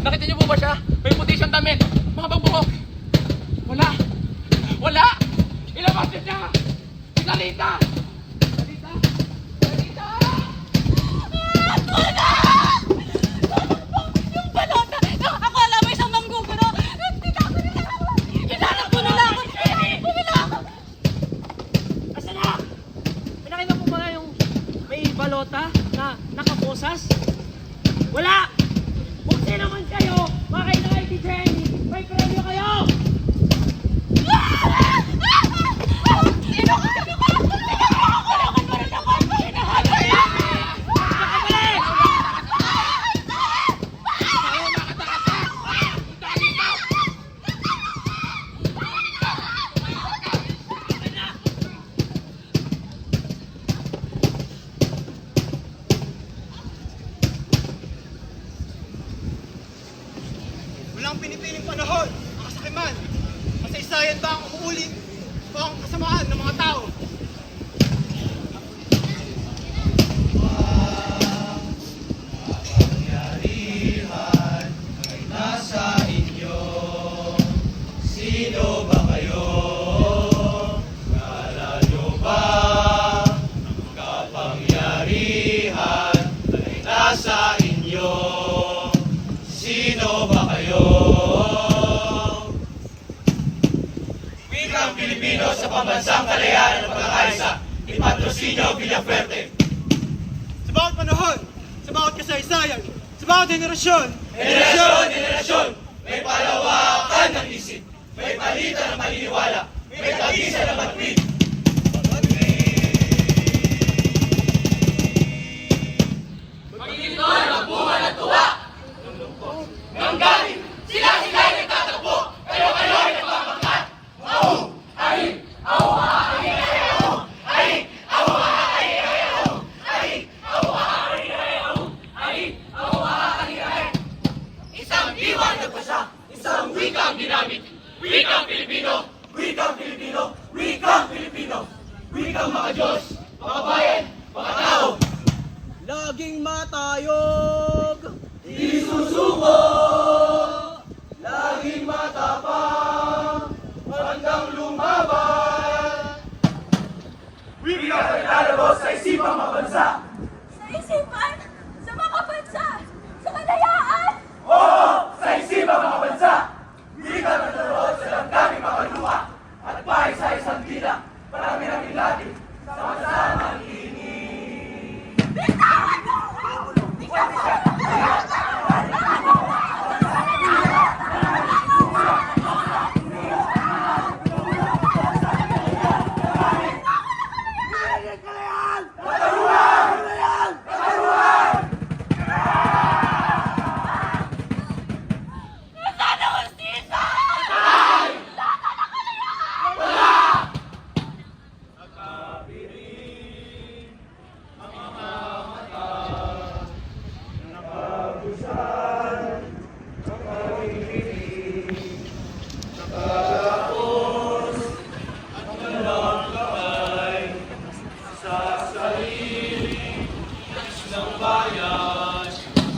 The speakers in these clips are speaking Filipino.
Nakita niyo po ba siya? May puti siyang damit. Mga babuhok. Wala. Wala! Ilabas niyo siya! Salita! Salita! Salita! Tuna! Yung balota! Akala mo isang manggugulo! Tinako nila ako! Hinanap ko nila ako! Hinanap ko nila ako! Asa na? May nakita mo ba yung may balota na nakaposas? Wala! Kung sino man kayo, makakainakay kay Jenny, may premyo kayo! Sino ka? Sino ka? Kulungan mo rin ako! Hinahanap yan! Walang pinipiling panahon, ang kasakiman. Masaysayan ba ang umuulit o ang kasamaan ng mga tao? Wikang Pilipino sa pambansang kalayaan at pagkakaisa, ipatrosinyo Villafuerte. Sa bawat panahon, sa bawat kasaysayan, sa bawat henerasyon, Henerasyon, may palawakan ng isip, may palitan ng paniniwala, may tagisan ng matwid. Magigintol ang bunga ng tuwa. Nang galing, sila'y nagtatakbo, kayo-kayo'y nagpapangkat. Au! Ay! Au! Ay! Au! Ay! Au! Ay! Au! Ay! Au! Ay! Au! Ay! Au! Ay! Isang diwa nagpasa, isang wikang ginamit. Wikang Pilipino! Wikang Pilipino! Wikang Pilipino! Wikang mga Diyos, mga bayan, mga tao. Laging matayog! Isusuko! Laging matapang, handang lumaban. Wika ay lalabos sa isipang mabansa. Sa isipan! Sa mga bansa! Sa kalayaan! Oo, sa isipang mga bansa. Wika na naroon sa damdaming makaluwa at bahay sa isang tila. Marami ng ilalim, sama-sama Bitawan mo! Nasaan ang hustisya?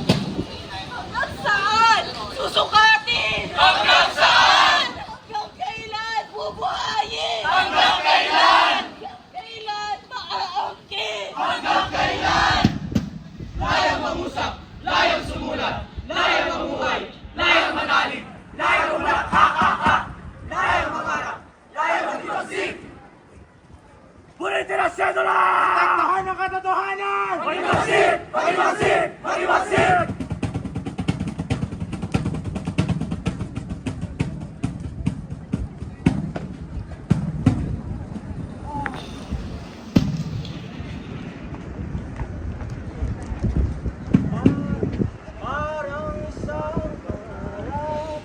Hanggang saan? Susukatin! Hanggang saan? Hanggang kailan bubuhayin? Hanggang kailan? Hanggang kailan maaangkin? Hanggang kailan? Layang mangusap, layang sumulat, layang mamuhay, layang manalig, layang ulat, ha! Layang mangarap, layang magtiwasig. Bulitin ang sedula! taktahan ng katotohanan! Magiwasig! Magiwasig! Magiwasig! Parang isang pangarap,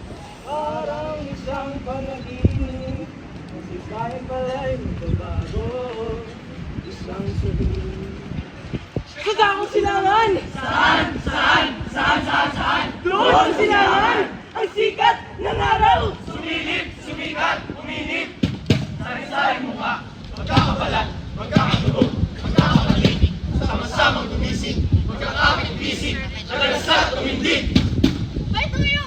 parang isang panaginip, masisay pala'y magbabago, isang sulit. Saan akong silangan? Saan? Doon sa silangan! Ang sikat ng araw! Sumilip, sumikat, uminit. Sari-sari mukha, magkakabalat, magkakatulog, magkakapalitik, sama-samang gumising, magkakapit-bisig, nagalasat, tumindig. Ay, tuyo!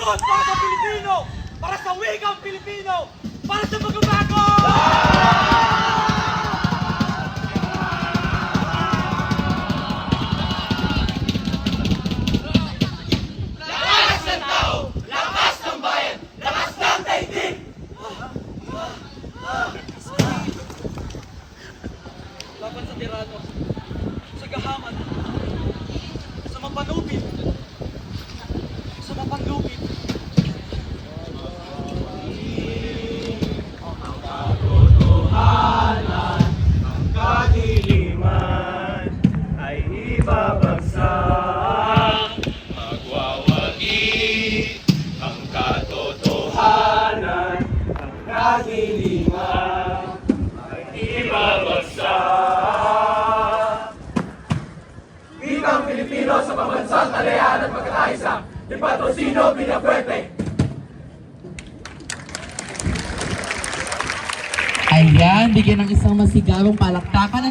Lagot para sa Pilipino! Para sa wikang Pilipino! Para sa pagbabago! Lakas ng tao! Lakas ng bayan! Lakas ng daigdig! Laban sa tirano, sa gahaman, sa mapanupit, sa mapanlupit. Kadiliman ay ibabagsak. Magwawagi ang katotohanan. Ang kadiliman ay ibabagsak. Wikang Pilipino sa pambansang kalayaan at pagkakaisa. Ni Patrocino Villafuerte. Ayan, bigyan ng isang masigawang palakpakan